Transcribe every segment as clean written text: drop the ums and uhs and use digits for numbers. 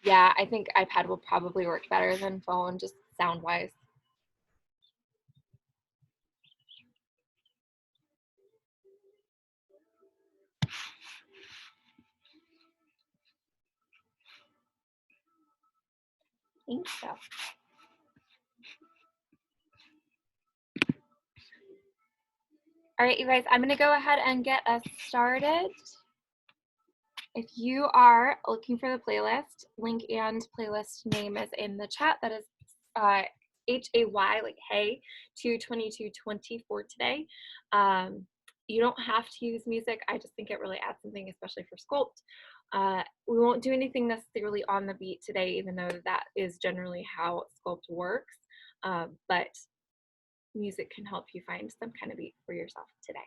Yeah, I think iPad will probably work better than phone, just sound-wise. I think so. All right, you guys, I'm gonna go ahead and get us started. If you are looking for the playlist, link and playlist name is in the chat. That is HAY, like hey, 22220 for today. You don't have to use music. I just think it really adds something, especially for Sculpt. We won't do anything necessarily on the beat today, even though that is generally how Sculpt works. But music can help you find some kind of beat for yourself today.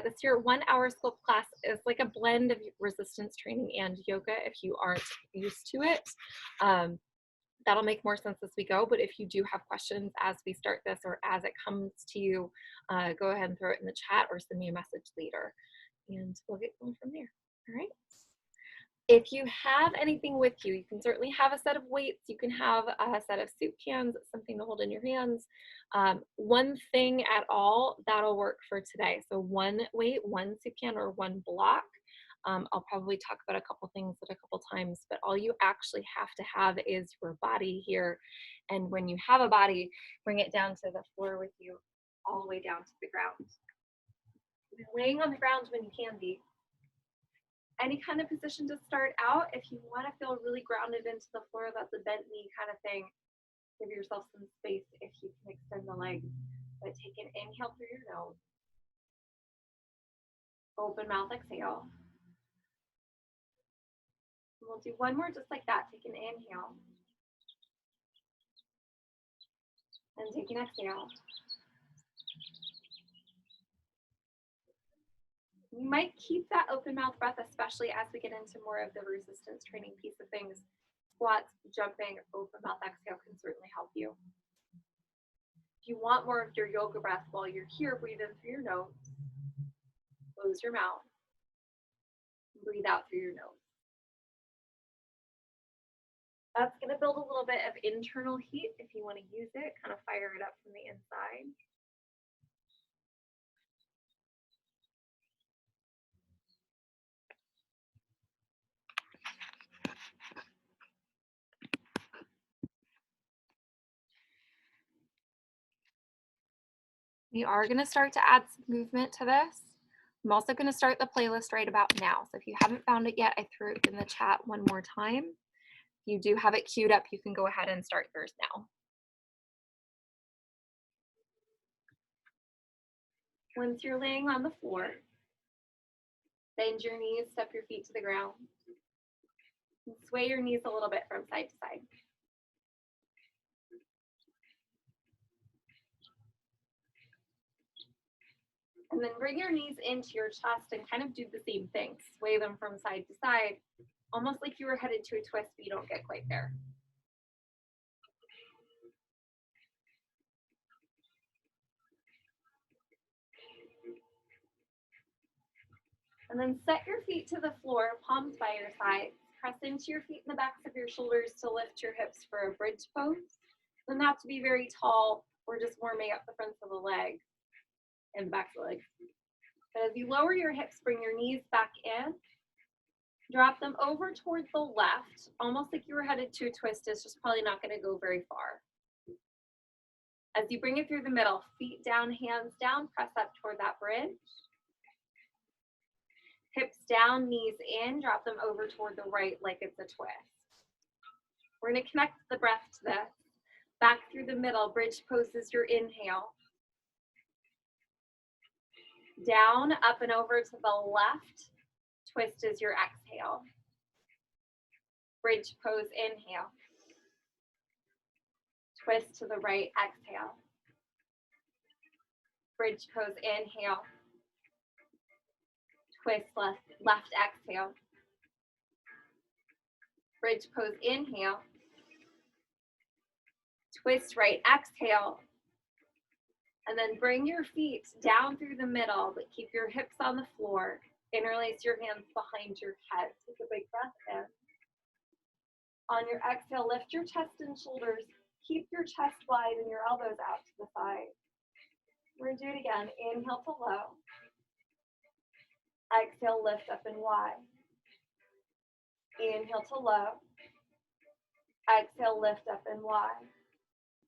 This your 1 hour Sculpt class is like a blend of resistance training and yoga if you aren't used to it. That'll make more sense as we go, but if you do have questions as we start this or as it comes to you, go ahead and throw it in the chat or send me a message later and we'll get going from there. All right. If you have anything with you, you can certainly have a set of weights. You can have a set of soup cans, something to hold in your hands. One thing at all, that'll work for today. So one weight, one soup can, or one block. I'll probably talk about a couple things at a couple times, but all you actually have to have is your body here. And when you have a body, bring it down to the floor with you, all the way down to the ground. Laying on the ground when you can be. Any kind of position to start out. If you want to feel really grounded into the floor, that's a bent knee kind of thing. Give yourself some space if you can extend the legs. But take an inhale through your nose. Open mouth, exhale. And we'll do one more just like that. Take an inhale. And take an exhale. You might keep that open mouth breath, especially as we get into more of the resistance training piece of things. Squats, jumping, open mouth exhale can certainly help you. If you want more of your yoga breath while you're here, breathe in through your nose. Close your mouth. Breathe out through your nose. That's going to build a little bit of internal heat if you want to use it, kind of fire it up from the inside. We are going to start to add some movement to this. I'm also going to start the playlist right about now. So if you haven't found it yet, I threw it in the chat one more time. If you do have it queued up, you can go ahead and start yours now. Once you're laying on the floor, bend your knees, step your feet to the ground. And sway your knees a little bit from side to side. And then bring your knees into your chest and kind of do the same thing. Sway them from side to side, almost like you were headed to a twist, but you don't get quite there. And then set your feet to the floor, palms by your sides. Press into your feet and the backs of your shoulders to lift your hips for a bridge pose. Doesn't have to be very tall. We're just warming up the fronts of the legs and the backs of the legs. But as you lower your hips, bring your knees back in. Drop them over towards the left, almost like you were headed to a twist. It's just probably not going to go very far. As you bring it through the middle, feet down, hands down, press up toward that bridge. Hips down, knees in, drop them over toward the right like it's a twist. We're going to connect the breath to this. Back through the middle, bridge pose is your inhale. Down, up and over to the left, twist is your exhale. Bridge pose, inhale. Twist to the right, exhale. Bridge pose, inhale. Twist left, exhale. Bridge pose, inhale. Twist right, exhale. And then bring your feet down through the middle, but keep your hips on the floor. Interlace your hands behind your head. Take a big breath in. On your exhale, lift your chest and shoulders. Keep your chest wide and your elbows out to the side. We're going to do it again. Inhale to low. Exhale, lift up and wide. Inhale to low. Exhale, lift up and wide.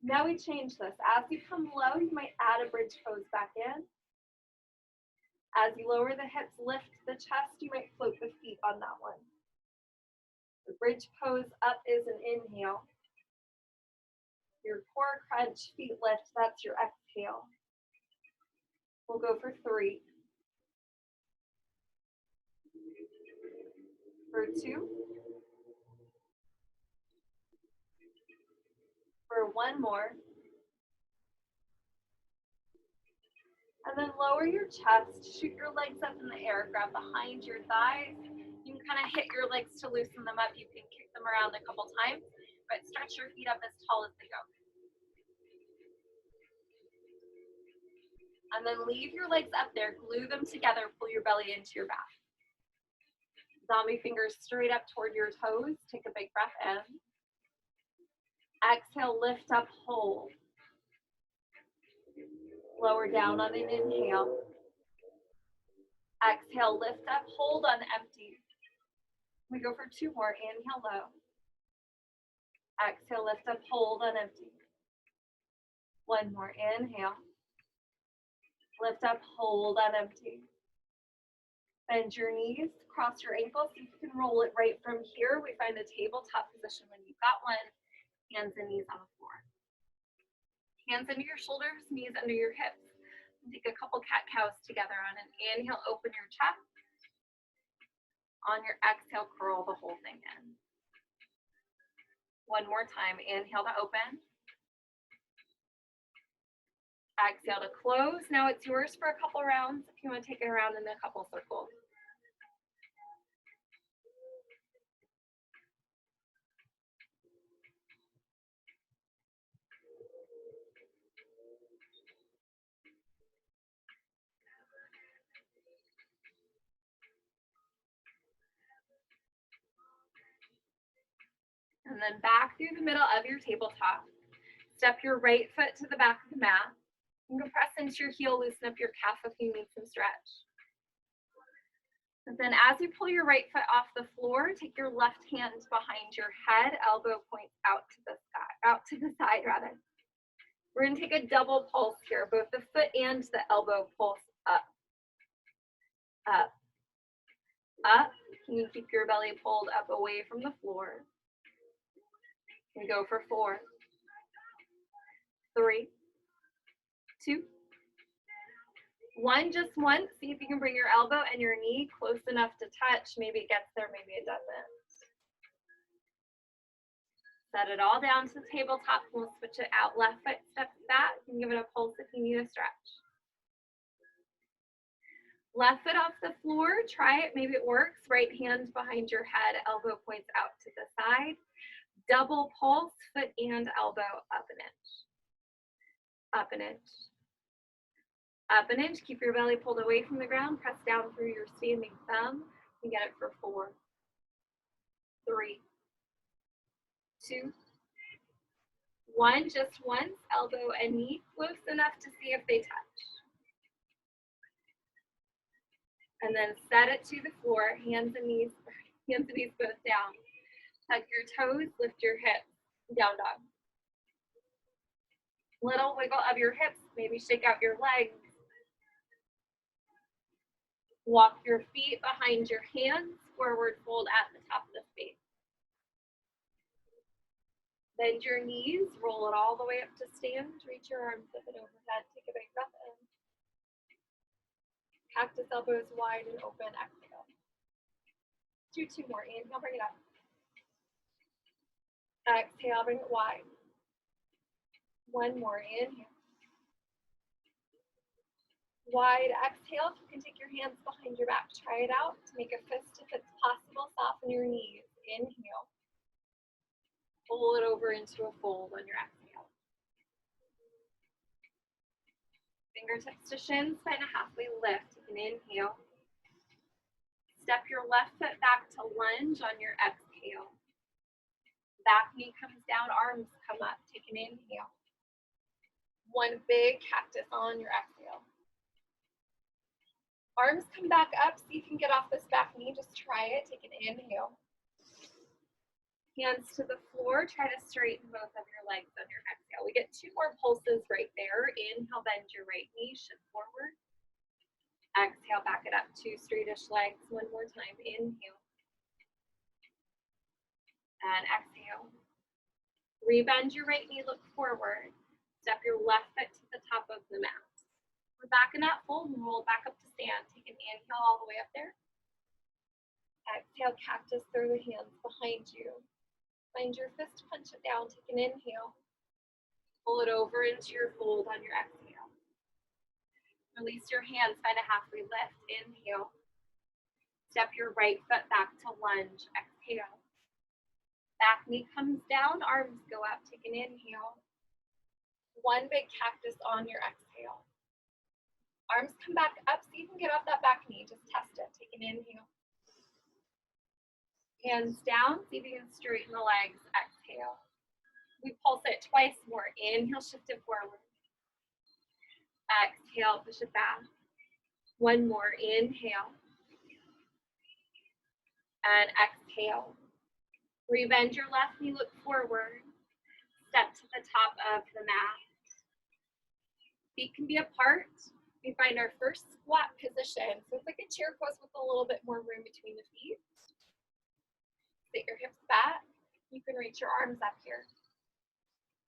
Now we change this. As you come low, you might add a bridge pose back in. As you lower the hips, lift the chest, you might float the feet on that one. The bridge pose up is an inhale. Your core crunch, feet lift, that's your exhale. We'll go for 3. For 2. For 1 more. And then lower your chest, shoot your legs up in the air, grab behind your thighs. You can kind of hit your legs to loosen them up. You can kick them around a couple times, but stretch your feet up as tall as they go. And then leave your legs up there, glue them together, pull your belly into your back. Zombie fingers straight up toward your toes. Take a big breath in. Exhale, lift up, hold. Lower down on an inhale. Exhale, lift up, hold on empty. We go for 2 more. Inhale low. Exhale, lift up, hold on empty. 1 more. Inhale. Lift up, hold on empty. Bend your knees, cross your ankles. You can roll it right from here. We find a tabletop position when you've got one. Hands and knees on the floor. Hands under your shoulders, knees under your hips. Take a couple cat-cows together. On an inhale, open your chest. On your exhale, curl the whole thing in. 1 more time. Inhale to open. Exhale to close. Now it's yours for a couple rounds if you want to take it around in a couple circles. And then back through the middle of your tabletop. Step your right foot to the back of the mat. You can press into your heel, loosen up your calf if you need some stretch. And then as you pull your right foot off the floor, take your left hand behind your head, elbow points out to the side. We're going to take a double pulse here, both the foot and the elbow pulse up, up, up. Can you keep your belly pulled up away from the floor? We go for 4, 3, 2, 1. Just once. See if you can bring your elbow and your knee close enough to touch. Maybe it gets there, maybe it doesn't. Set it all down to the tabletop. We'll switch it out. Left foot steps back. You can give it a pulse if you need a stretch. Left foot off the floor. Try it. Maybe it works. Right hand behind your head. Elbow points out to the side. Double pulse, foot and elbow up an inch. Up an inch. Up an inch. Keep your belly pulled away from the ground. Press down through your standing thumb. You get it for 4, 3, 2, 1. Just once. Elbow and knee close enough to see if they touch. And then set it to the floor. Hands and knees both down. Tuck your toes, lift your hips, down dog. Little wiggle of your hips, maybe shake out your legs. Walk your feet behind your hands, forward fold at the top of the space. Bend your knees, roll it all the way up to stand, reach your arms up and overhead, take a big breath in. Cactus elbows wide and open, exhale. Do 2 more, inhale, bring it up. Exhale, bring it wide. 1 more, inhale. Wide exhale. If you can take your hands behind your back, try it out. Make a fist if it's possible. Soften your knees. Inhale. Pull it over into a fold on your exhale. Fingertips to shins, find a halfway lift. You can inhale. Step your left foot back to lunge on your exhale. Back knee comes down, arms come up. Take an inhale. One big cactus on your exhale. Arms come back up, see if you can get off this back knee. Just try it. Take an inhale. Hands to the floor. Try to straighten both of your legs on your exhale. We get 2 more pulses right there. Inhale, bend your right knee, shift forward. Exhale, back it up. 2 straightish legs. One more time. Inhale. And exhale. Rebend your right knee, look forward. Step your left foot to the top of the mat. We're back in that fold and roll back up to stand. Take an inhale all the way up there. Exhale, cactus, throw the hands behind you. Find your fist, punch it down. Take an inhale. Pull it over into your fold on your exhale. Release your hands, find a halfway lift. Inhale. Step your right foot back to lunge. Exhale. Back knee comes down, arms go up. Take an inhale. One big cactus on your exhale. Arms come back up, so you can get off that back knee. Just test it. Take an inhale. Hands down, see if you can straighten the legs. Exhale. We pulse it twice more. Inhale, shift it forward. Exhale, push it back. One more. Inhale. And exhale. Rebend your left knee, look forward. Step to the top of the mat. Feet can be apart. We find our first squat position. So it's like a chair pose with a little bit more room between the feet. Sit your hips back. You can reach your arms up here.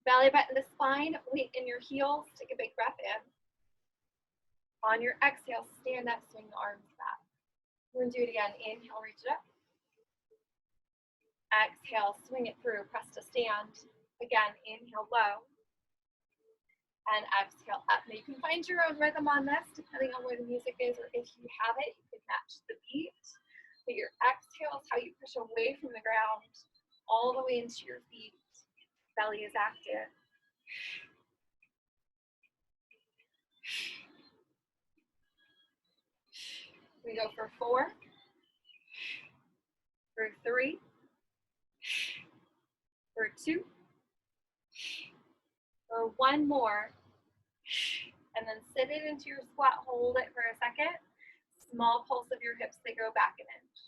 Belly button to spine, weight in your heels. Take a big breath in. On your exhale, stand up, swing the arms back. We're gonna do it again. Inhale, reach it up. Exhale, swing it through, press to stand. Again, inhale low. And exhale up. Now you can find your own rhythm on this, depending on where the music is, or if you have it, you can match the beat. But your exhale is how you push away from the ground, all the way into your feet. Belly is active. We go for 4, for 3, for 2, for 1 more. And then sit it into your squat, hold it for a second. Small pulse of your hips, they go back an inch.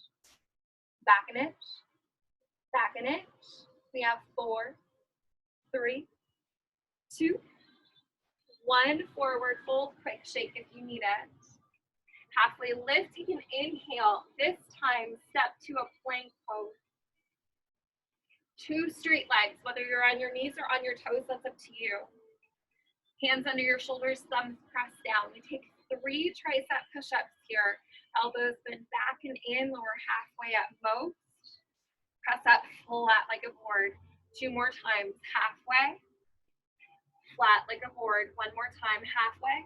Back an inch, back an inch. We have 4, 3, 2, 1. Forward fold, quick shake if you need it. Halfway lift, take an inhale. This time, step to a plank pose. 2 straight legs, whether you're on your knees or on your toes, that's up to you. Hands under your shoulders, thumbs pressed down. We take 3 tricep push-ups here. Elbows bend back and in, lower halfway at most. Press up flat like a board. 2 more times, halfway. Flat like a board. 1 more time, halfway.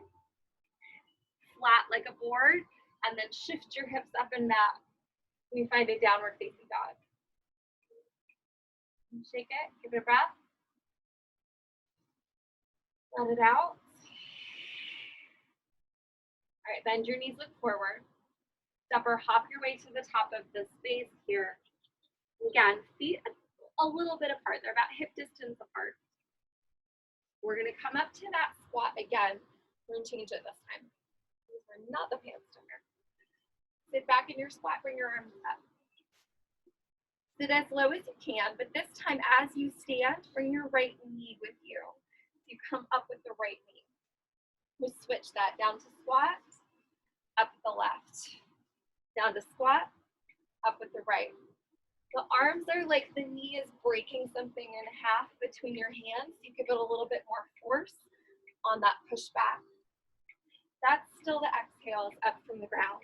Flat like a board. And then shift your hips up and back. We find a downward facing dog. Shake it, give it a breath. Let it out. All right, bend your knees, look forward. Step or hop your way to the top of the space here. Again, feet a little bit apart. They're about hip distance apart. We're gonna come up to that squat again. We're gonna change it this time. These are not the pants to wear. Sit back in your squat, bring your arms up. Sit as low as you can, but this time as you stand, bring your right knee with you. You come up with the right knee. We switch that down to squat, up with the left. Down to squat, up with the right. The arms are like the knee is breaking something in half between your hands. You give it a little bit more force on that push back. That's still the exhales up from the ground.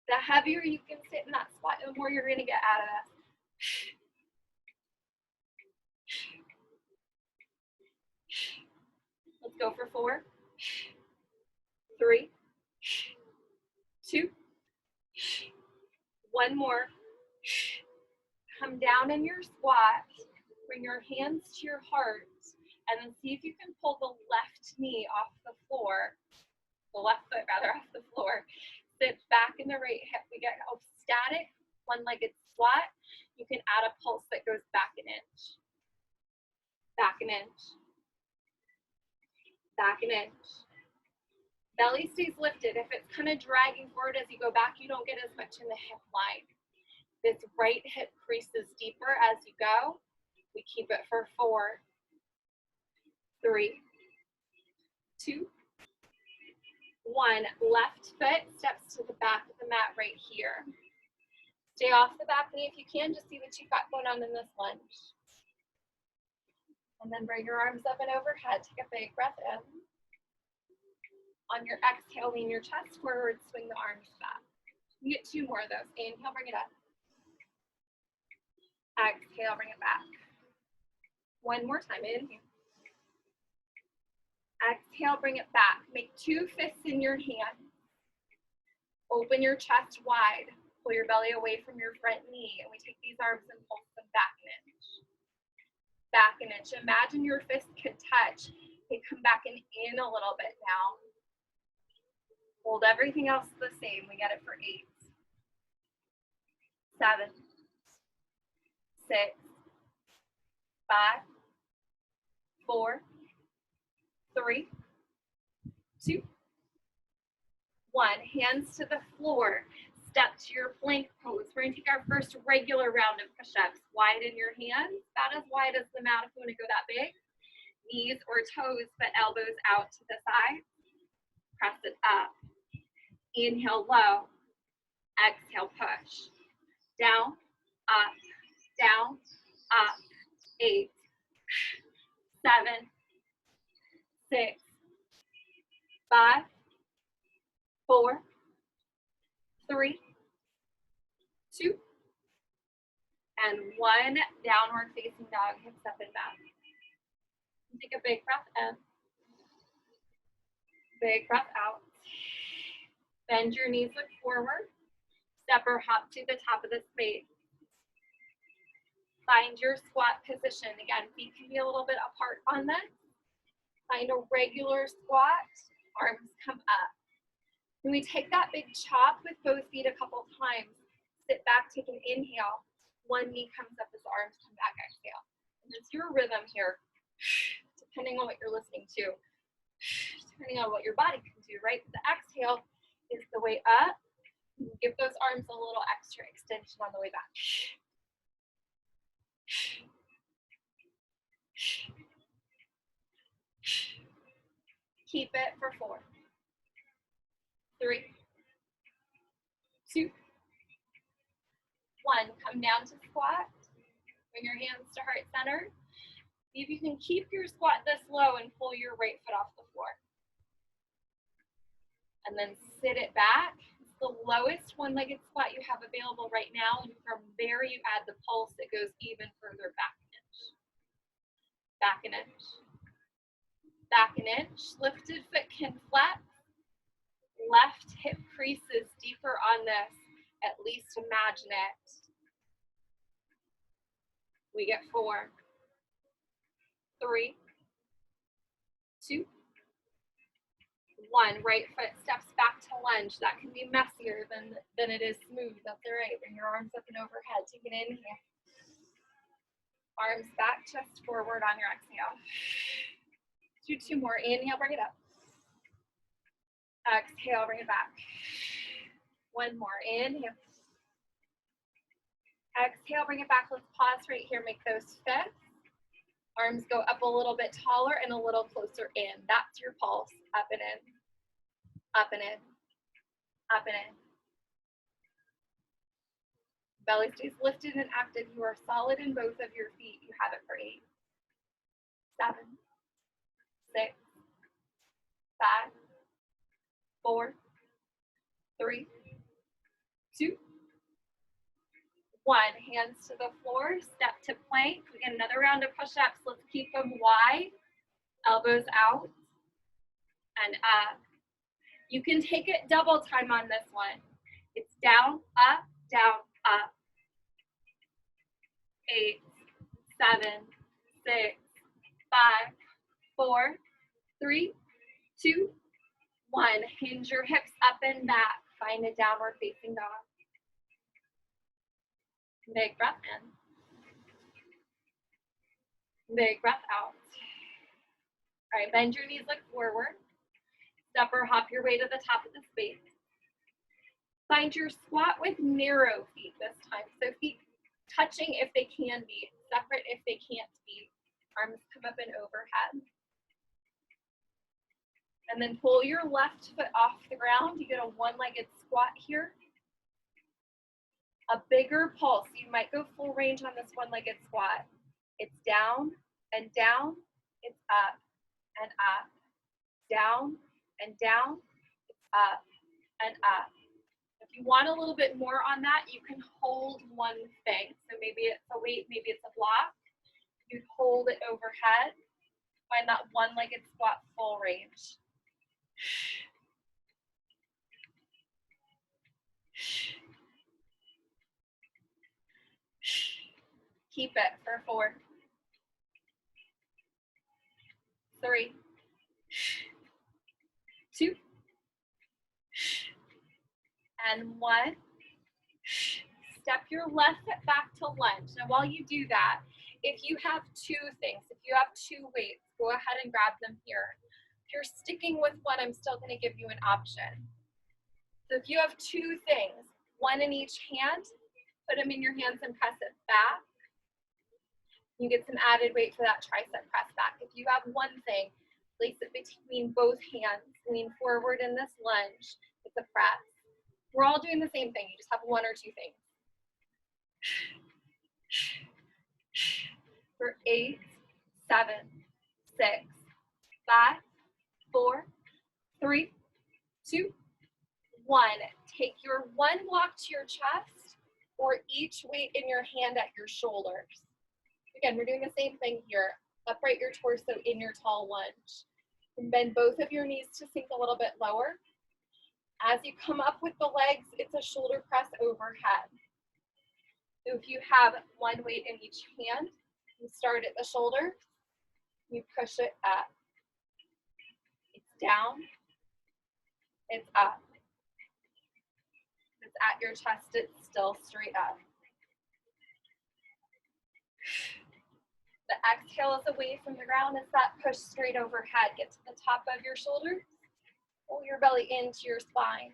The heavier you can sit in that squat, the more you're gonna get out of this. Let's go for 4, 3, 2, 1 more. Come down in your squat, bring your hands to your heart, and then see if you can pull the left knee off the floor, the left foot rather off the floor. sit back in the right hip. We get a static one-legged squat. You can add a pulse that goes back an inch, back an inch, back an inch. Belly stays lifted. If it's kind of dragging forward as you go back, you don't get as much in the hip line. This right hip creases deeper as you go. We keep it for 4, 3, 2, 1. Left foot steps to the back of the mat right here. Stay off the back knee if you can. Just see what you've got going on in this lunge. And then bring your arms up and overhead. Take a big breath in. On your exhale, lean your chest forward, swing the arms back. You get 2 more of those. Inhale, bring it up. Exhale, bring it back. 1 more time. Inhale. Exhale, bring it back. Make 2 fists in your hand. Open your chest wide. Pull your belly away from your front knee. And we take these arms and pull them back an inch. Back an inch. Imagine your fist could touch. They come back and in a little bit now. Hold everything else the same. We get it for 8, 7, 6, 5, 4, 3, 2, 1. Hands to the floor. Step to your plank pose. We're going to take our first regular round of push-ups. Widen your hands, about as wide as the mat if you want to go that big. Knees or toes, but elbows out to the side. Press it up. Inhale low. Exhale push. Down, up, down, up. 8, 7, 6, 5, 4, 3, 2, and 1. Downward facing dog, hips up and back. Take a big breath in. Big breath out. Bend your knees, look forward. Step or hop to the top of the space. Find your squat position. Again, feet can be a little bit apart on this. Find a regular squat. Arms come up. When we take that big chop with both feet a couple times, sit back, take an inhale. 1 knee comes up as the arms come back, exhale. And it's your rhythm here, depending on what you're listening to, depending on what your body can do, right? The exhale is the way up. Give those arms a little extra extension on the way back. Keep it for 4, 3, 2, 1. Come down to squat. Bring your hands to heart center. See if you can keep your squat this low and pull your right foot off the floor. And then sit it back. It's the lowest one-legged squat you have available right now. And from there, you add the pulse that goes even further back an inch. Back an inch. Back an inch. Lifted foot can flex. Left hip creases deeper on this. At least imagine it. We get 4, 3, 2, 1. Right foot steps back to lunge. That can be messier than it is smooth. That's all right. Bring your arms up and overhead. Take an inhale. Arms back, chest forward on your exhale. Do 2 more. Inhale, bring it up. Exhale, bring it back. 1 more. Inhale. Exhale, bring it back. Let's pause right here. Make those fists. Arms go up a little bit taller and a little closer in. That's your pulse. Up and in. Up and in. Up and in. Belly stays lifted and active. You are solid in both of your feet. You have it for 8, 7, 6, 5, 4, 3, 2, 1. Hands to the floor, step to plank. We get another round of push-ups. Let's keep them wide. Elbows out and up. You can take it double time on this one. It's down, up, up. 8, 7, 6, 5, 4, 3, 2, 1. Hinge your hips up and back. Find a downward facing dog. Big breath in. Big breath out. All right, bend your knees, look forward. Step or hop your way to the top of the space. Find your squat with narrow feet this time. So feet touching if they can be, separate if they can't be. Arms come up and overhead. And then pull your left foot off the ground. You get a one-legged squat here. A bigger pulse. You might go full range on this one-legged squat. It's down and down. It's up and up. Down and down. It's up and up. If you want a little bit more on that, you can hold one thing. So maybe it's a weight, maybe it's a block. You'd hold it overhead. Find that one-legged squat full range. Keep it for 4, 3, 2, and 1. Step your left foot back to lunge. Now while you do that, if you have 2 things, if you have 2 weights, go ahead and grab them here. If you're sticking with one, I'm still going to give you an option. So if you have 2 things, one in each hand, put them in your hands and press it back. You get some added weight for that tricep press back. If you have one thing, place it between both hands. Lean forward in this lunge. It's a press. We're all doing the same thing. You just have 1 or 2 things. For 8, 7, 6, 5, 4, 3, 2, 1. Take your one block to your chest or each weight in your hand at your shoulders. Again, we're doing the same thing here. Upright your torso in your tall lunge. And bend both of your knees to sink a little bit lower. As you come up with the legs, it's a shoulder press overhead. So if you have one weight in each hand, you start at the shoulder, you push it up. It's down, it's up. If it's at your chest, it's still straight up. The exhale is away from the ground as that push straight overhead. Get to the top of your shoulder. Pull your belly into your spine.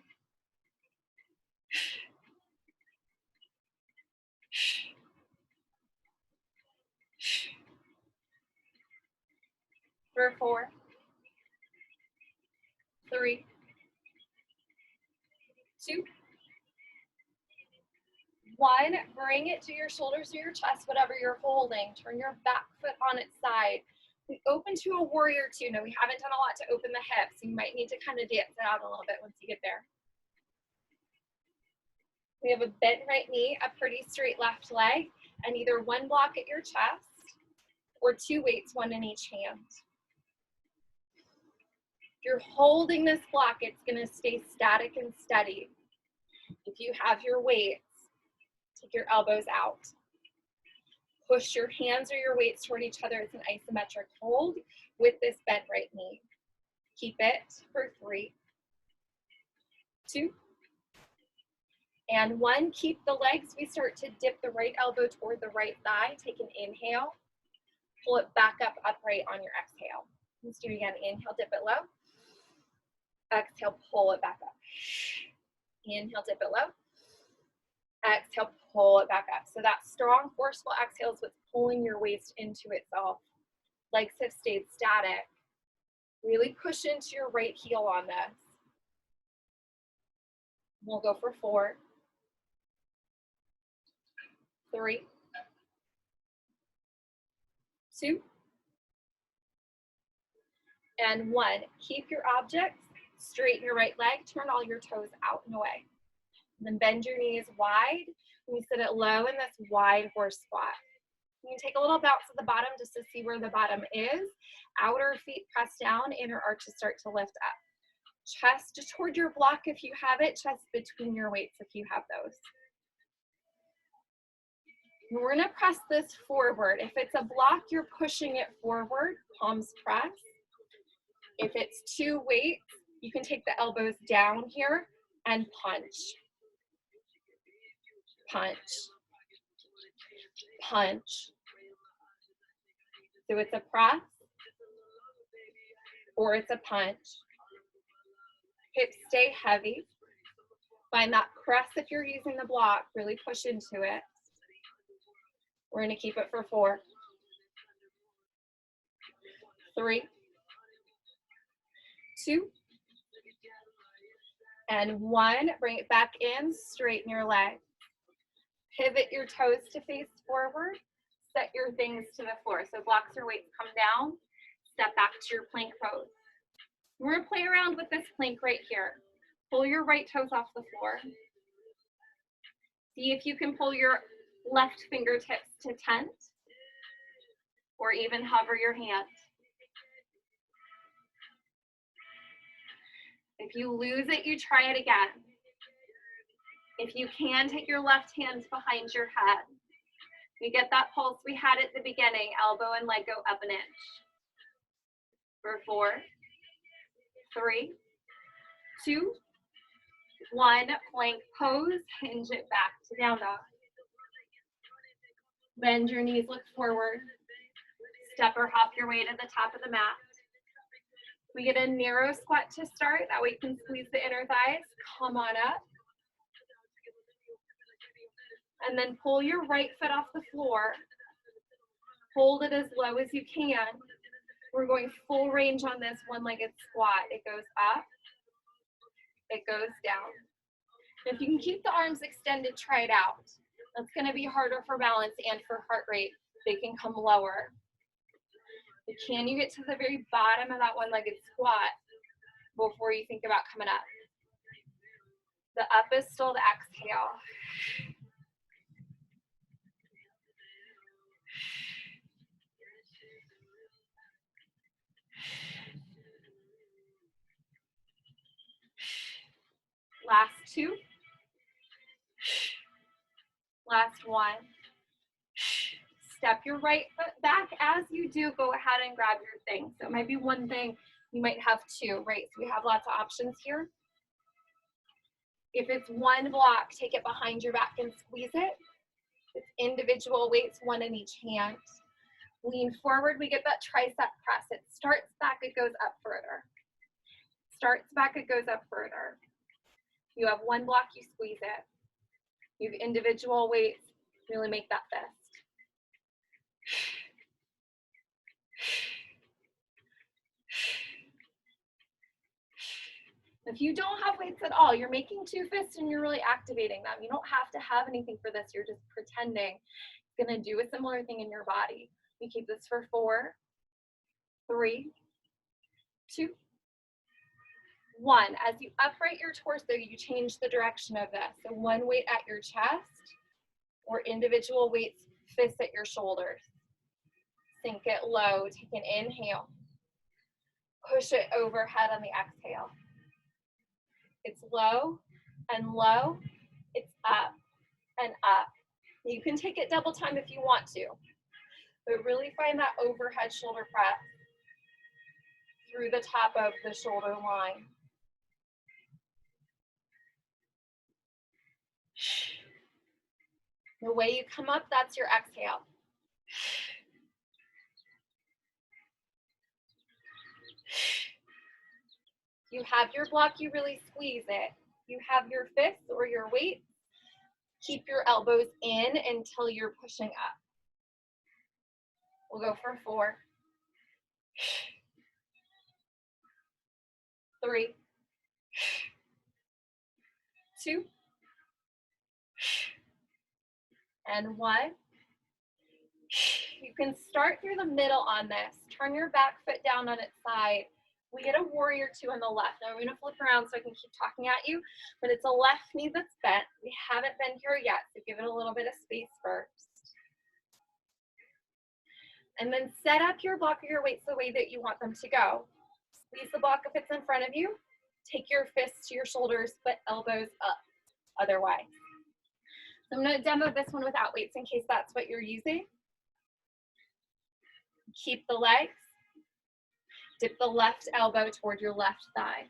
For 4, 3, 2, 1. Bring it to your shoulders or your chest, whatever you're holding. Turn your back foot on its side. We open to a warrior 2. Now we haven't done a lot to open the hips. You might need to kind of dance it out a little bit once you get there. We have a bent right knee, a pretty straight left leg, and either one block at your chest or 2 weights, one in each hand. If you're holding this block, it's going to stay static and steady. If you have your weights, take your elbows out. Push your hands or your weights toward each other. It's an isometric hold with this bent right knee. Keep it for 3, 2, and 1. Keep the legs. We start to dip the right elbow toward the right thigh. Take an inhale. Pull it back up upright on your exhale. Let's do it again. Inhale, dip it low. Exhale, pull it back up. Inhale, dip it low. Exhale, pull it back up. So that strong, forceful exhale is what's pulling your waist into itself. Legs have stayed static. Really push into your right heel on this. We'll go for 4, 3, 2, and 1. Keep your objects, straighten your right leg, turn all your toes out and away. And then bend your knees wide. And you sit it low in this wide horse squat. You can take a little bounce at the bottom just to see where the bottom is. Outer feet press down, inner arches start to lift up. Chest toward your block if you have it, chest between your weights if you have those. And we're gonna press this forward. If it's a block, you're pushing it forward, palms press. If it's 2 weights, you can take the elbows down here, and punch, punch, punch. So it's a press or it's a punch. Hips stay heavy. Find that press if you're using the block, really push into it. We're going to keep it for 4, 3, 2, and 1. Bring it back in, straighten your leg. Pivot your toes to face forward. Set your things to the floor. So blocks or weights come down. Step back to your plank pose. We're going to play around with this plank right here. Pull your right toes off the floor. See if you can pull your left fingertips to tent or even hover your hand. If you lose it, you try it again. If you can, take your left hand behind your head. We get that pulse we had at the beginning, elbow and leg go up an inch. For 4, 3, 2, 1, plank pose, hinge it back to down dog. Bend your knees, look forward. Step or hop your way to the top of the mat. We get a narrow squat to start, that way you can squeeze the inner thighs. Come on up. And then pull your right foot off the floor. Hold it as low as you can. We're going full range on this one-legged squat. It goes up, it goes down. If you can keep the arms extended, try it out. That's going to be harder for balance and for heart rate. They can come lower. But can you get to the very bottom of that one-legged squat before you think about coming up? The up is still the exhale. Last 2. Last 1. Step your right foot back. As you do, go ahead and grab your thing. So it might be one thing, you might have 2, right? So we have lots of options here. If it's one block, take it behind your back and squeeze it. If it's individual weights, 1 in each hand. Lean forward, we get that tricep press. It starts back, it goes up further. Starts back, it goes up further. You have one block, you squeeze it. You have individual weights, really make that fist. If you don't have weights at all, you're making 2 fists and you're really activating them. You don't have to have anything for this. You're just pretending it's going to do a similar thing in your body. You keep this for 4, 3, 2, 1. As you upright your torso, you change the direction of this. So one weight at your chest or individual weights, fists at your shoulders. Sink it low. Take an inhale. Push it overhead on the exhale. It's low and low. It's up and up. You can take it double time if you want to, but really find that overhead shoulder press through the top of the shoulder line. The way you come up, that's your exhale. You have your block, you really squeeze it. You have your fists or your weights. Keep your elbows in until you're pushing up. We'll go for 4, 3, 2, and 1. You can start through the middle on this. Turn your back foot down on its side. We get a warrior 2 on the left. Now we're going to flip around so I can keep talking at you, but it's a left knee that's bent. We haven't been here yet, so give it a little bit of space first. And then set up your block or your weights the way that you want them to go. Squeeze the block if it's in front of you. Take your fists to your shoulders, but elbows up otherwise. So I'm going to demo this one without weights in case that's what you're using. Keep the legs. Dip the left elbow toward your left thigh.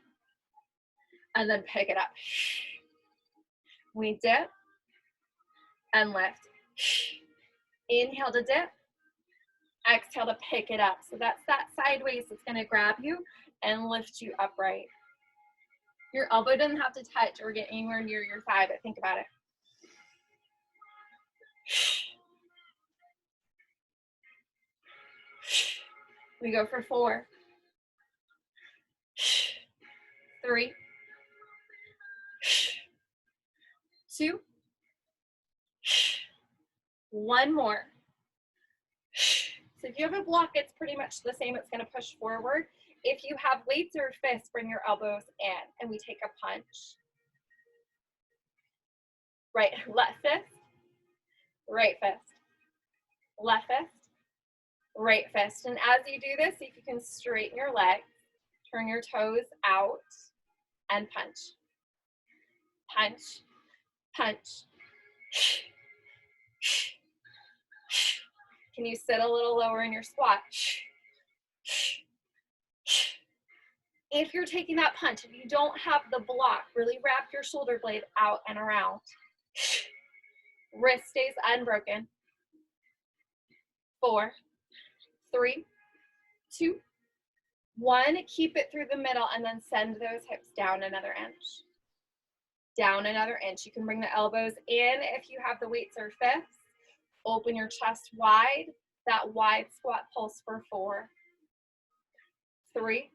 and then pick it up. We dip and lift. Inhale to dip, exhale to pick it up. So that's that sideways that's going to grab you and lift you upright. Your elbow doesn't have to touch or get anywhere near your thigh, but think about it. We go for 4, 3, 2, 1 more. So if you have a block, it's pretty much the same. It's going to push forward. If you have weights or fists, bring your elbows in, and we take a punch. Right, left fist, right fist, left fist, right fist. And as you do this, see if you can straighten your legs, turn your toes out, and punch. Punch, punch. Can you sit a little lower in your squat? If you're taking that punch, if you don't have the block, really wrap your shoulder blade out and around. Wrist stays unbroken. 4, 3, 2, 1. Keep it through the middle and then send those hips down another inch. Down another inch. You can bring the elbows in if you have the weights or fists. Open your chest wide. That wide squat pulse for 4, 3,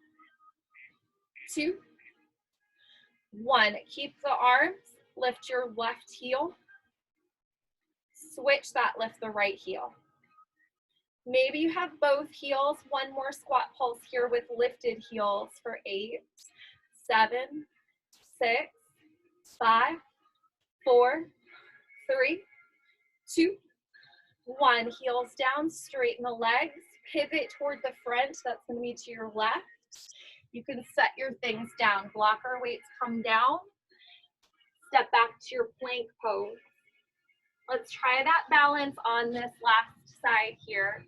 2, 1. Keep the arms. Lift your left heel. Switch that, lift the right heel. Maybe you have both heels. 1 more squat pulse here with lifted heels for 8, 7, 6, 5, 4, 3, 2, 1. Heels down, straighten the legs, pivot toward the front. That's going to be to your left. You can set your things down. Blocker weights come down. Step back to your plank pose. Let's try that balance on this last side here.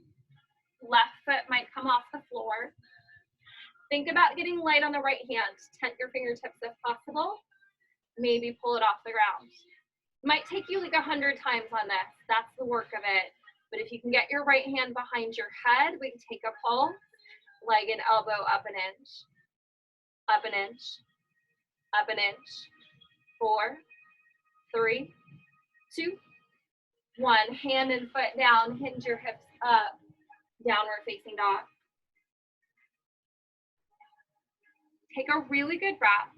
Left foot might come off the floor. Think about getting light on the right hand. Tent your fingertips if possible. Maybe pull it off the ground. It might take you like 100 times on this. That's the work of it. But if you can get your right hand behind your head, we can take a pull. Leg and elbow up an inch. Up an inch. Up an inch. 4, 3, 2, 1. Hand and foot down. Hinge your hips up. Downward facing dog. Take a really good breath.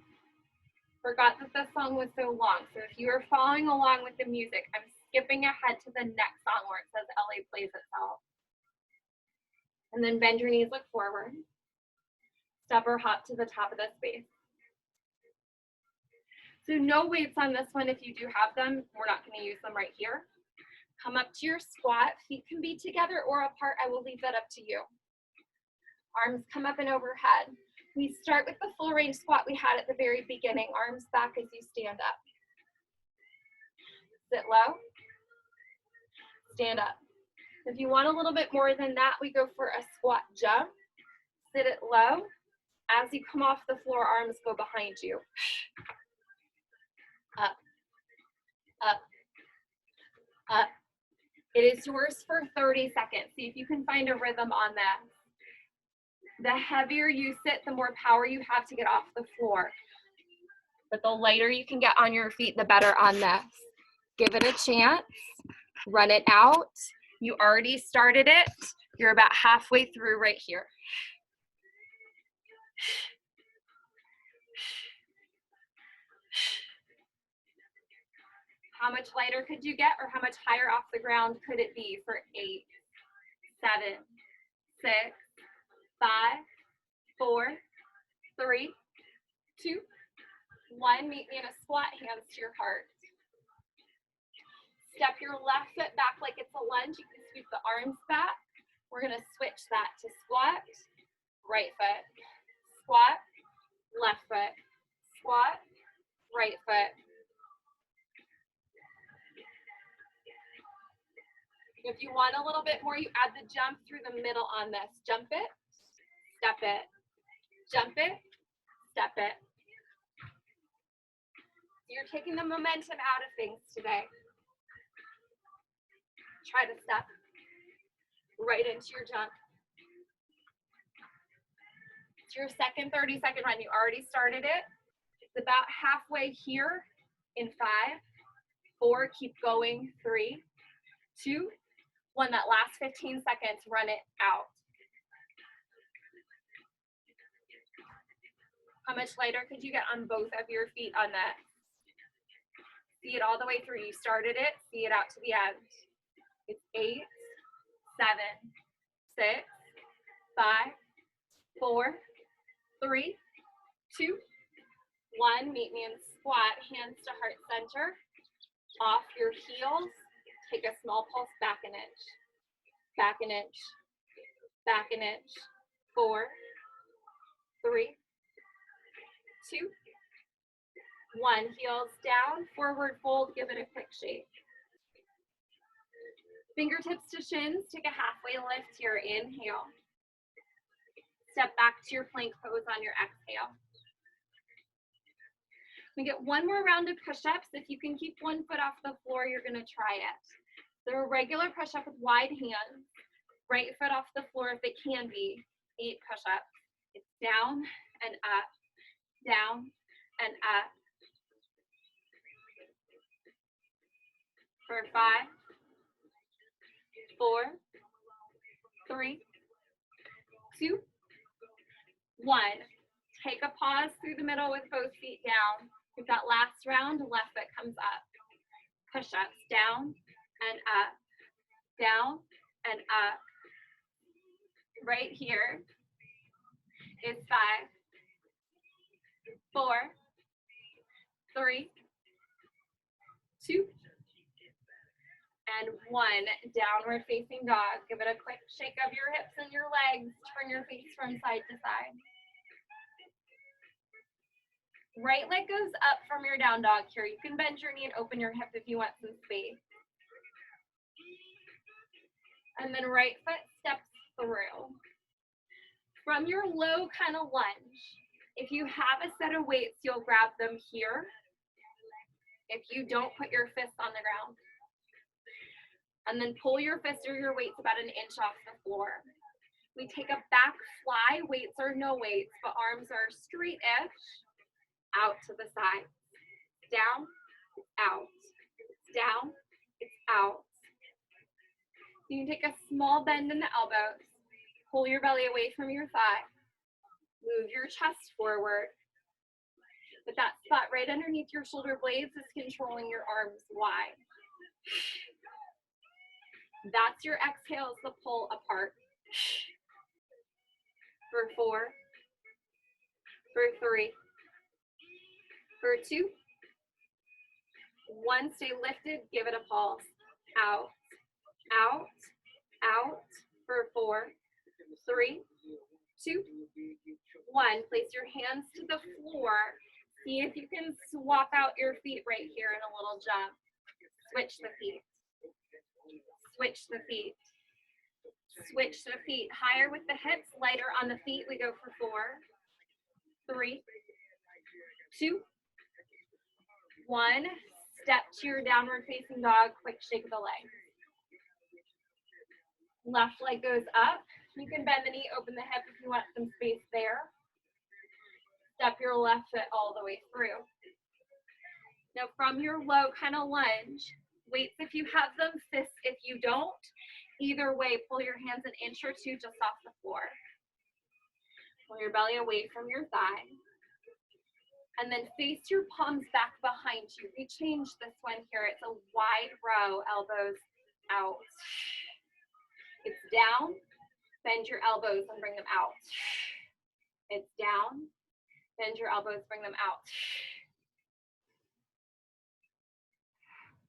Forgot that this song was so long, so if you are following along with the music, I'm skipping ahead to the next song where it says LA plays itself. And then bend your knees, look forward. Step or hop to the top of the space. So no weights on this one if you do have them. We're not going to use them right here. Come up to your squat. Feet can be together or apart. I will leave that up to you. Arms come up and overhead. We start with the full range squat we had at the very beginning. Arms back as you stand up. Sit low. Stand up. If you want a little bit more than that, we go for a squat jump. Sit it low. As you come off the floor, arms go behind you. Up, up, up. It is yours for 30 seconds. See if you can find a rhythm on that. The heavier you sit, the more power you have to get off the floor. But the lighter you can get on your feet, the better on this. Give it a chance. Run it out. You already started it. You're about halfway through right here. How much lighter could you get, or how much higher off the ground could it be for 8, 7, 6, 5, 4, 3, 2, 1. Meet me in a squat, hands to your heart. Step your left foot back like it's a lunge. You can sweep the arms back. We're going to switch that to squat, right foot, squat, left foot, squat, right foot. If you want a little bit more, you add the jump through the middle on this. Jump it, step it, jump it, step it. So you're taking the momentum out of things today. Try to step right into your jump. It's your second 30-second run. You already started it. It's about halfway here in 5, 4, keep going, 3, 2, 1. That last 15 seconds, run it out. How much lighter could you get on both of your feet on that? See it all the way through. You started it, see it out to the end. It's 8, 7, 6, 5, 4, 3, 2, 1. Meet me in squat, hands to heart center. Off your heels. Take a small pulse back an inch. Back an inch. Back an inch. 4, 3, 2, 1. Heels down, forward fold, give it a quick shake. Fingertips to shins, take a halfway lift here, inhale. Step back to your plank pose on your exhale. We get one more round of push-ups. If you can keep one foot off the floor, you're gonna try it. They're a regular push-up with wide hands, right foot off the floor if it can be, 8 push-ups. It's down and up, down and up. For 5, 4, 3, 2, 1. Take a pause through the middle with both feet down. With that last round, left foot comes up. Push-ups, down and up, down and up. Right here is 5, 4, 3, 2, and 1. Downward facing dog. Give it a quick shake of your hips and your legs. Turn your face from side to side. Right leg goes up from your down dog here. You can bend your knee and open your hip if you want some space. And then right foot steps through. From your low kind of lunge, if you have a set of weights, you'll grab them here. If you don't, put your fists on the ground. And then pull your fists or your weights about 1 inch off the floor. We take a back fly, weights or no weights, but arms are straight-ish, out to the side. Down, out. Down, it's out. You can take a small bend in the elbows. Pull your belly away from your thigh. Move your chest forward. But that spot right underneath your shoulder blades is controlling your arms wide. That's your exhale, is the pull apart. For 4, for 3, for 2, 1. Stay lifted, give it a pulse. Out, out, out. For 4, 3, 2, 1. Place your hands to the floor. See if you can swap out your feet right here in a little jump. Switch the feet. Switch the feet. Switch the feet. Higher with the hips, lighter on the feet. We go for 4, 3, 2, 1. Step to your downward facing dog. Quick shake of the leg. Left leg goes up. You can bend the knee, open the hip if you want some space there. Step your left foot all the way through. Now from your low kind of lunge, weights if you have them, fists if you don't. Either way, pull your hands 1 inch or 2 just off the floor. Pull your belly away from your thigh. And then face your palms back behind you. We change this one here. It's a wide row, elbows out. It's down, bend your elbows and bring them out. It's down, bend your elbows, bring them out.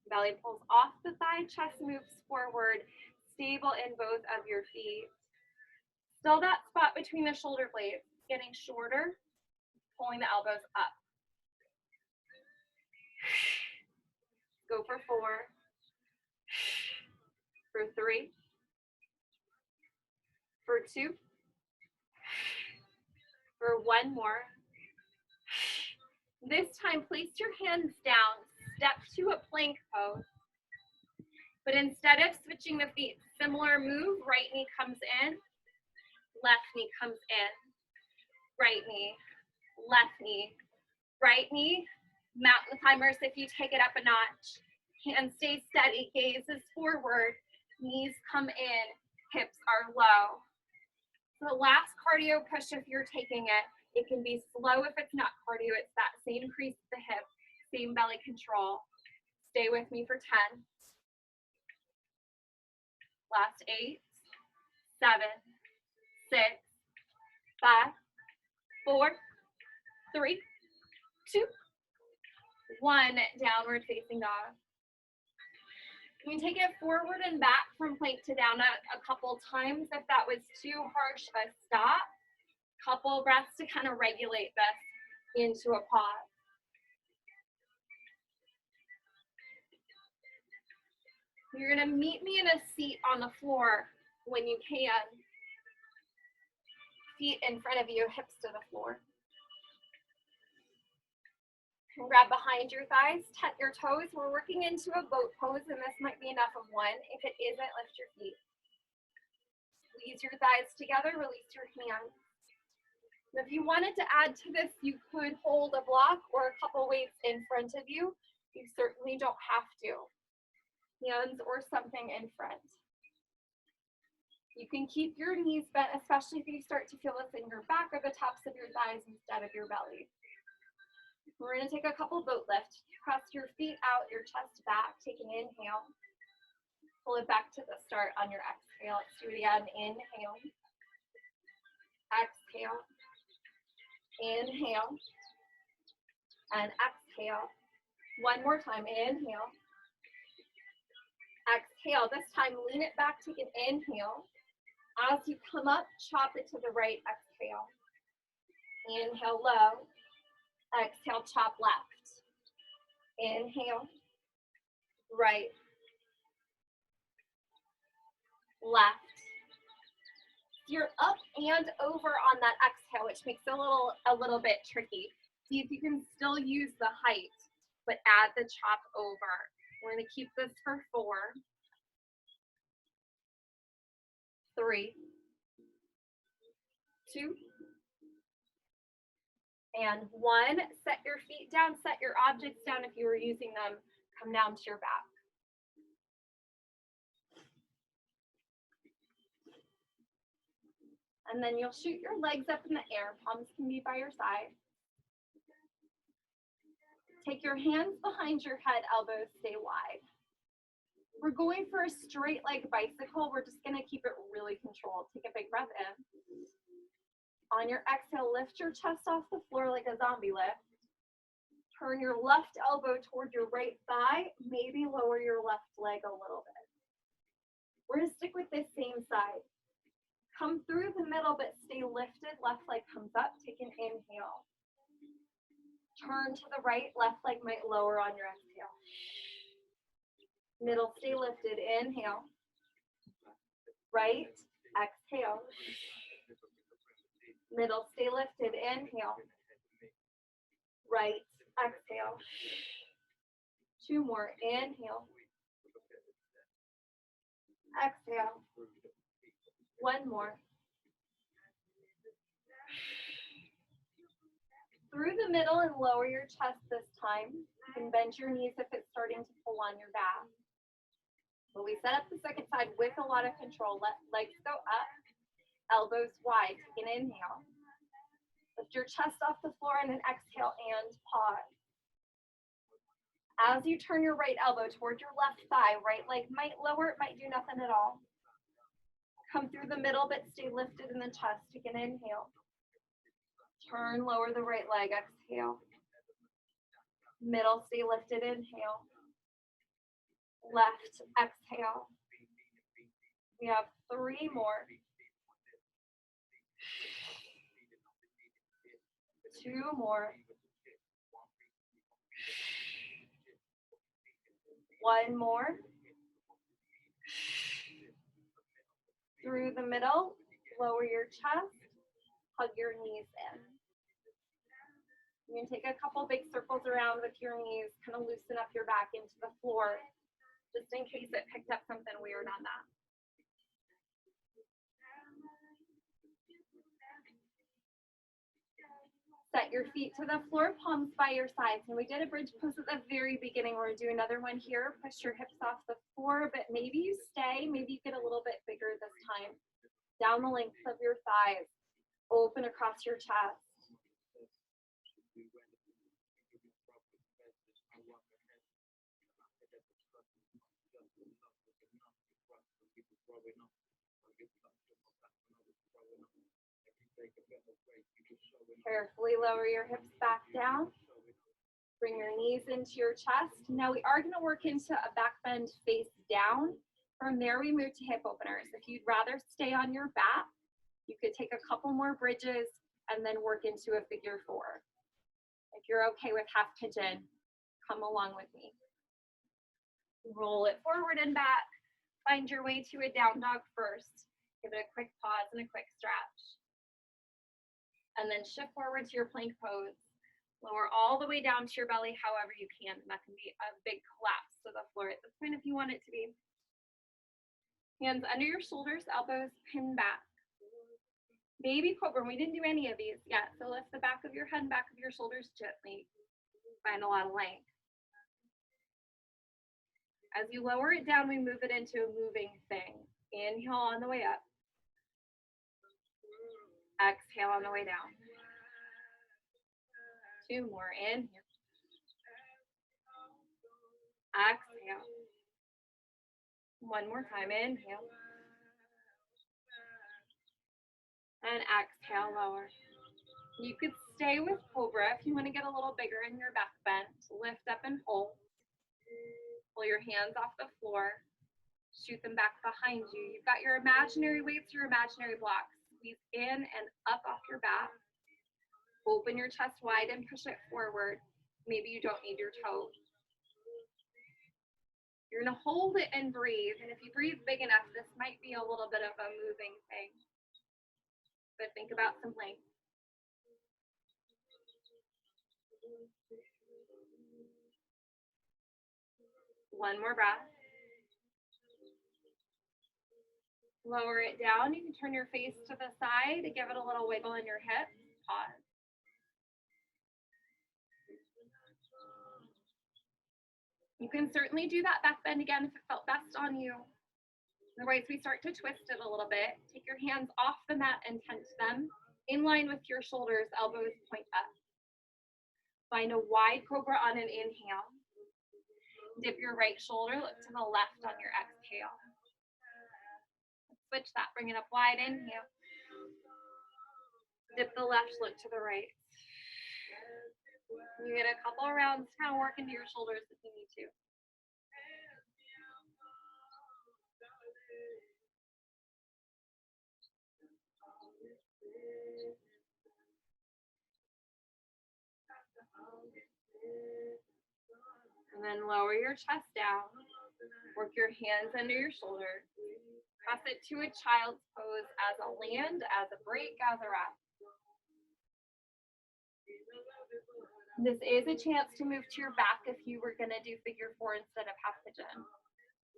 Belly pulls off the thigh, chest moves forward, stable in both of your feet. Still that spot between the shoulder blades, getting shorter, pulling the elbows up. Go for 4, for 3, for 2, for 1 more. This time, place your hands down, step to a plank pose. But instead of switching the feet, similar move, right knee comes in, left knee comes in, right knee, left knee, right knee, mountain climbers if you take it up a notch. Hands stay steady, gaze is forward, knees come in, hips are low. So the last cardio push, if you're taking it, it can be slow if it's not cardio, it's that same crease at the hip, same belly control. Stay with me for 10. Last 8, 7, 6, 5, 4, 3, 2, 1. Downward facing dog. You can take it forward and back from plank to down a couple times. If that was too harsh, a stop. Couple breaths to kind of regulate this into a pause. You're going to meet me in a seat on the floor when you can. Feet in front of you, hips to the floor. Grab behind your thighs, tuck your toes. We're working into a boat pose, and this might be enough of one. If it isn't, lift your feet. Squeeze your thighs together, release your hands. If you wanted to add to this, you could hold a block or a couple weights in front of you. You certainly don't have to. Hands or something in front. You can keep your knees bent, especially if you start to feel this in your back or the tops of your thighs instead of your belly. We're going to take a couple boat lifts. Press your feet out, your chest back. Take an inhale. Pull it back to the start on your exhale. Let's do it again. Inhale. Exhale. Inhale. And exhale. One more time. Inhale. Exhale. This time, lean it back. Take an inhale. As you come up, chop it to the right. Exhale. Inhale low. Exhale, chop left. Inhale, right, left. You're up and over on that exhale, which makes it a little bit tricky. See if you can still use the height, but add the chop over. We're going to keep this for 4, 3, 2, and 1. Set your feet down, set your objects down if you were using them. Come down to your back. And then you'll shoot your legs up in the air. Palms can be by your side. Take your hands behind your head, elbows stay wide. We're going for a straight leg bicycle. We're just going to keep it really controlled. Take a big breath in. On your exhale, lift your chest off the floor like a zombie lift. Turn your left elbow toward your right thigh. Maybe lower your left leg a little bit. We're going to stick with this same side. Come through the middle, but stay lifted. Left leg comes up. Take an inhale. Turn to the right. Left leg might lower on your exhale. Middle, stay lifted. Inhale. Right. Exhale. Middle, stay lifted. Inhale. Right. Exhale. 2 more. Inhale. Exhale. 1 more. Through the middle and lower your chest this time. You can bend your knees if it's starting to pull on your back. But we set up the second side with a lot of control. Let legs go up, elbows wide. Take an inhale. Lift your chest off the floor and an exhale and pause. As you turn your right elbow toward your left thigh, right leg might lower, it might do nothing at all. Come through the middle, but stay lifted in the chest. Take an inhale. Turn, lower the right leg, exhale. Middle, stay lifted, inhale. Left, exhale. We have 3 more. 2 more. 1 more. Through the middle, lower your chest, hug your knees in. You can take a couple big circles around with your knees, kind of loosen up your back into the floor, just in case it picked up something weird on that. Set your feet to the floor, palms by your sides. And we did a bridge pose at the very beginning. We're going to do another one here. Push your hips off the floor, but maybe you stay. Maybe you get a little bit bigger this time. Down the length of your thighs. Open across your chest. Carefully lower your hips back down. Bring your knees into your chest. Now we are going to work into a back bend face down. From there we move to hip openers. If you'd rather stay on your back, you could take a couple more bridges and then work into a figure four. If you're okay with half pigeon, come along with me. Roll it forward and back. Find your way to a down dog first. Give it a quick pause and a quick stretch. And then shift forward to your plank pose. Lower all the way down to your belly however you can. And that can be a big collapse to the floor at this point if you want it to be. Hands under your shoulders, elbows pinned back. Baby cobra, we didn't do any of these yet. So lift the back of your head and back of your shoulders gently. Find a lot of length. As you lower it down, we move it into a moving thing. Inhale on the way up. Exhale on the way down. Two more. Inhale. Exhale. One more time. Inhale. And exhale, lower. You could stay with cobra if you want to get a little bigger in your back bend. Lift up and hold. Pull your hands off the floor. Shoot them back behind you. You've got your imaginary weights, your imaginary blocks. Squeeze in and up off your back. Open your chest wide and push it forward. Maybe you don't need your toes. You're going to hold it and breathe. And if you breathe big enough, this might be a little bit of a moving thing. But think about some length. One more breath. Lower it down. You can turn your face to the side to give it a little wiggle in your hips. Pause. You can certainly do that back bend again if it felt best on you. Otherwise, we start to twist it a little bit. Take your hands off the mat and tense them. In line with your shoulders, elbows point up. Find a wide cobra on an inhale. Dip your right shoulder, look to the left on your exhale. Switch that, bring it up wide, inhale. Dip the left, look to the right. You get a couple of rounds, kind of work into your shoulders if you need to. And then lower your chest down. Work your hands under your shoulders. Press it to a child's pose as a land, as a break, as a rest. This is a chance to move to your back if you were going to do figure four instead of half pigeon.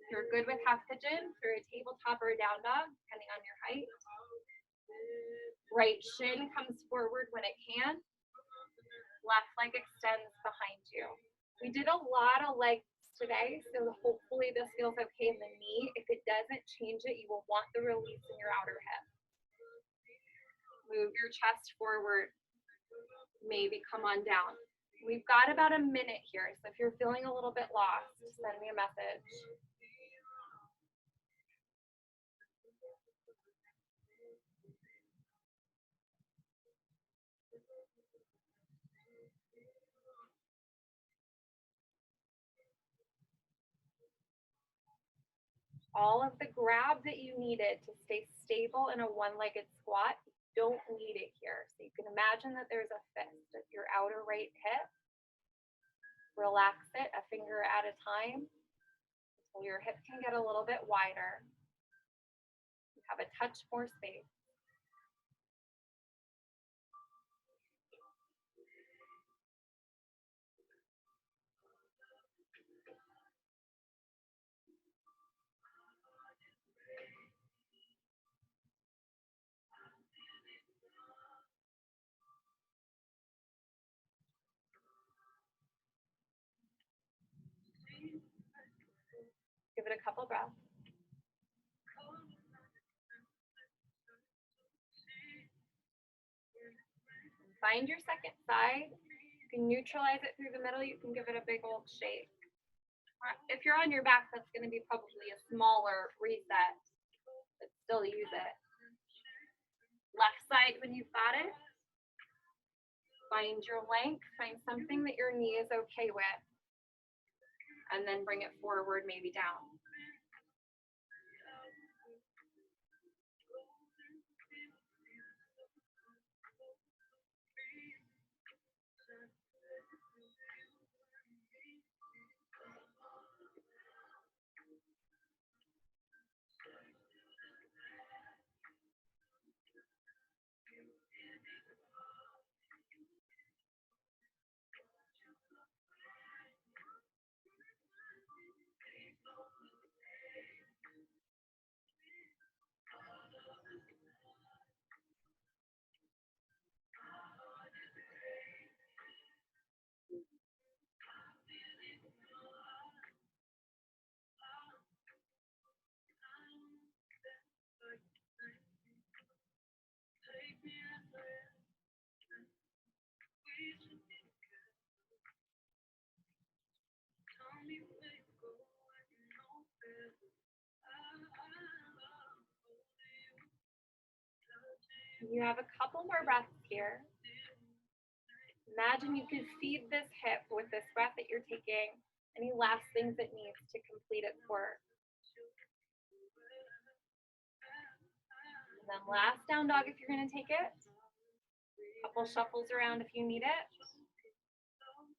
If you're good with half pigeon, through a tabletop or a down dog, depending on your height. Right shin comes forward when it can. Left leg extends behind you. We did a lot of legs today, so hopefully this feels okay in the knee. If it doesn't, change it. You will want the release in your outer hip. Move your chest forward. Maybe come on down. We've got about a minute here, so if you're feeling a little bit lost, send me a message. All of the grab that you needed to stay stable in a one-legged squat, you don't need it here. So you can imagine that there's a fist at your outer right hip. Relax it a finger at a time until your hip can get a little bit wider. You have a touch more space. Give it a couple breaths. Find your second side. You can neutralize it through the middle. You can give it a big old shake. If you're on your back, that's going to be probably a smaller reset, but still use it. Left side when you've got it. Find your length. Find something that your knee is okay with. And then bring it forward, maybe down. You have a couple more breaths here. Imagine you could feed this hip with this breath that you're taking any last things it needs to complete its work. And then last down dog if you're going to take it. Couple shuffles around if you need it.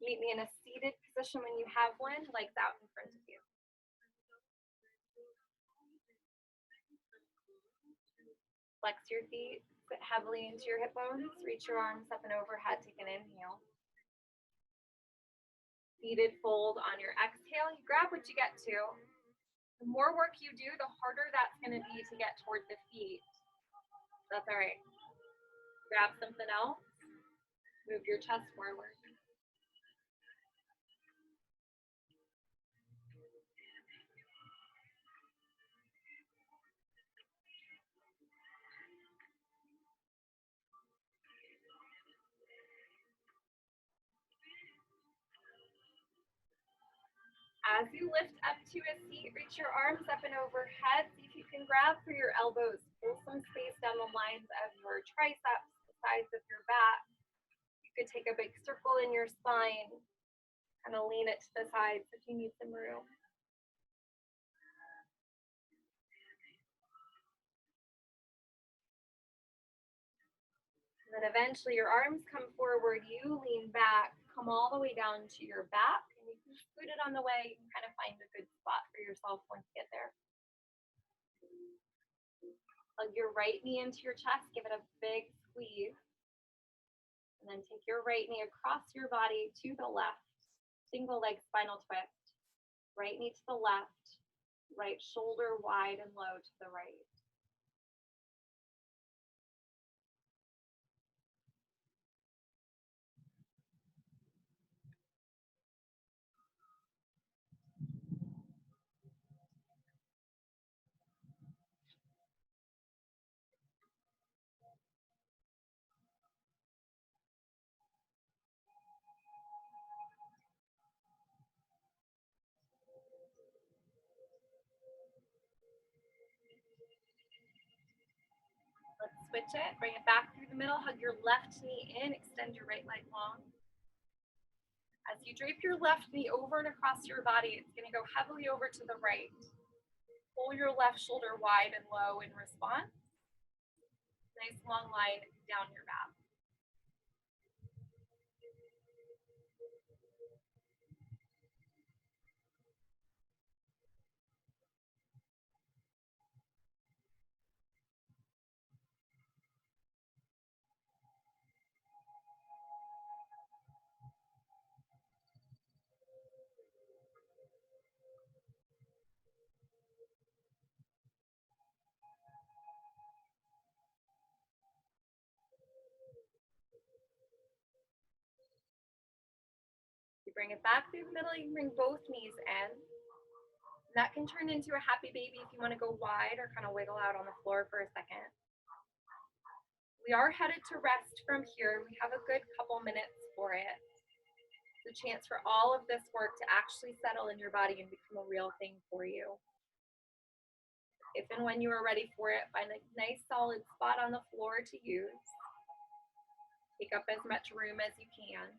Meet me in a seated position when you have one, legs out in front of you. Flex your feet, sit heavily into your hip bones, reach your arms up and overhead, take an inhale. Seated fold on your exhale, you grab what you get to. The more work you do, the harder that's going to be to get toward the feet. That's all right. Grab something else, move your chest forward. As you lift up to a seat, reach your arms up and overhead. See if you can grab for your elbows. Pull some space down the lines of your triceps, the sides of your back. You could take a big circle in your spine, kind of lean it to the sides if you need some room. And then eventually your arms come forward, you lean back, come all the way down to your back. You can scoot it on the way. You can kind of find a good spot for yourself once you get there. Plug your right knee into your chest, give it a big squeeze. And then take your right knee across your body to the left. Single leg spinal twist. Right knee to the left. Right shoulder wide and low to the right. Let's switch it. Bring it back through the middle. Hug your left knee in. Extend your right leg long. As you drape your left knee over and across your body, it's going to go heavily over to the right. Pull your left shoulder wide and low in response. Nice long line down your back. You bring it back through the middle. You can bring both knees in. And that can turn into a happy baby if you want to go wide or kind of wiggle out on the floor for a second. We are headed to rest from here. We have a good couple minutes for it. The chance for all of this work to actually settle in your body and become a real thing for you. If and when you are ready for it, find a nice solid spot on the floor to use. Take up as much room as you can.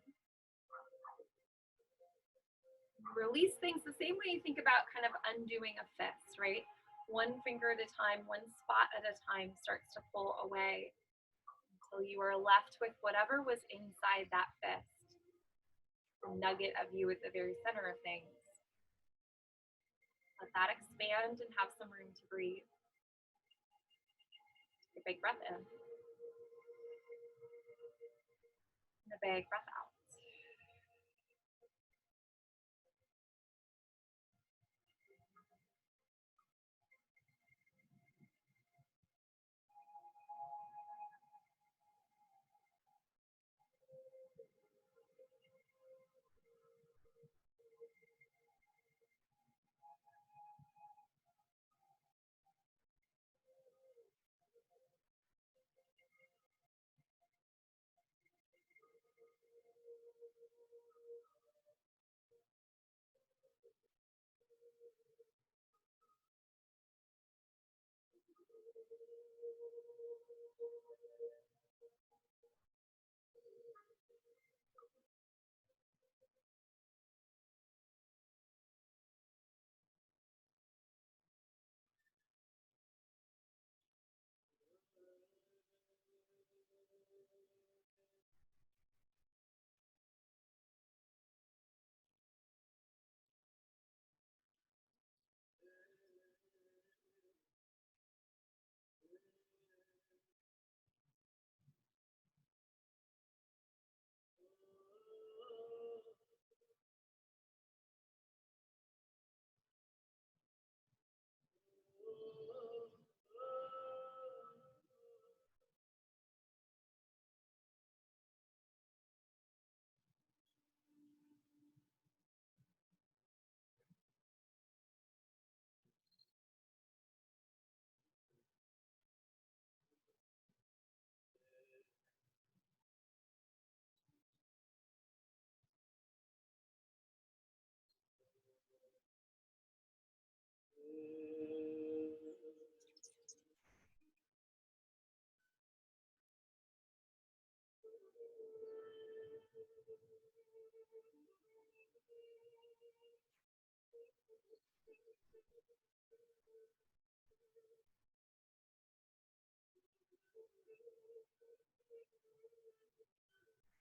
Release things the same way you think about kind of undoing a fist, right? One finger at a time, one spot at a time starts to pull away until you are left with whatever was inside that fist, the nugget of you at the very center of things. Let that expand and have some room to breathe. Take a big breath in and a big breath out.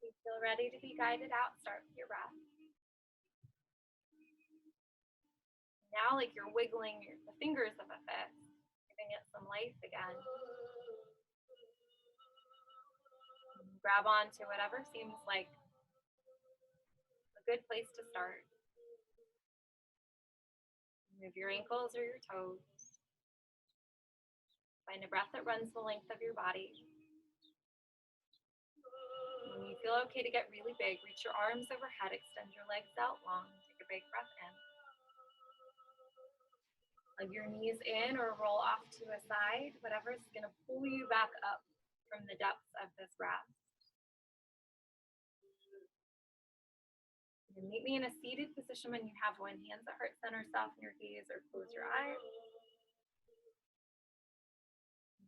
If you feel ready to be guided out, start with your breath. Now, like you're wiggling the fingers of a fist, giving it some life again. Grab on to whatever seems like a good place to start. Move your ankles or your toes. Find a breath that runs the length of your body. When you feel okay to get really big, reach your arms overhead, extend your legs out long, take a big breath in. Hug your knees in or roll off to a side, whatever is going to pull you back up from the depths of this rest. And meet me in a seated position when you have one. Hands at heart center, soften your gaze or close your eyes.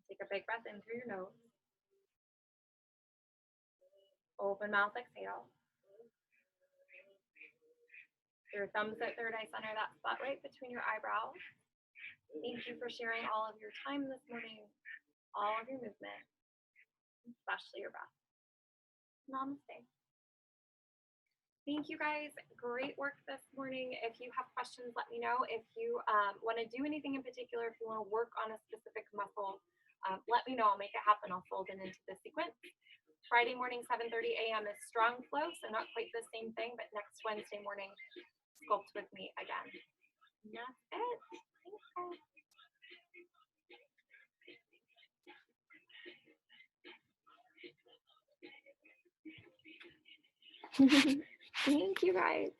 Take a big breath in through your nose. Open mouth, exhale. Your thumbs at third eye center, that spot right between your eyebrows. Thank you for sharing all of your time this morning, all of your movement, especially your breath. Namaste. Thank you guys. Great work this morning. If you have questions, let me know. If you want to do anything in particular, if you want to work on a specific muscle, let me know. I'll make it happen. I'll fold it into the sequence. Friday morning, 7:30 a.m. is strong flow, so not quite the same thing, but next Wednesday morning, Sculpt with me again. And that's it. Thanks, guys. Thank you guys.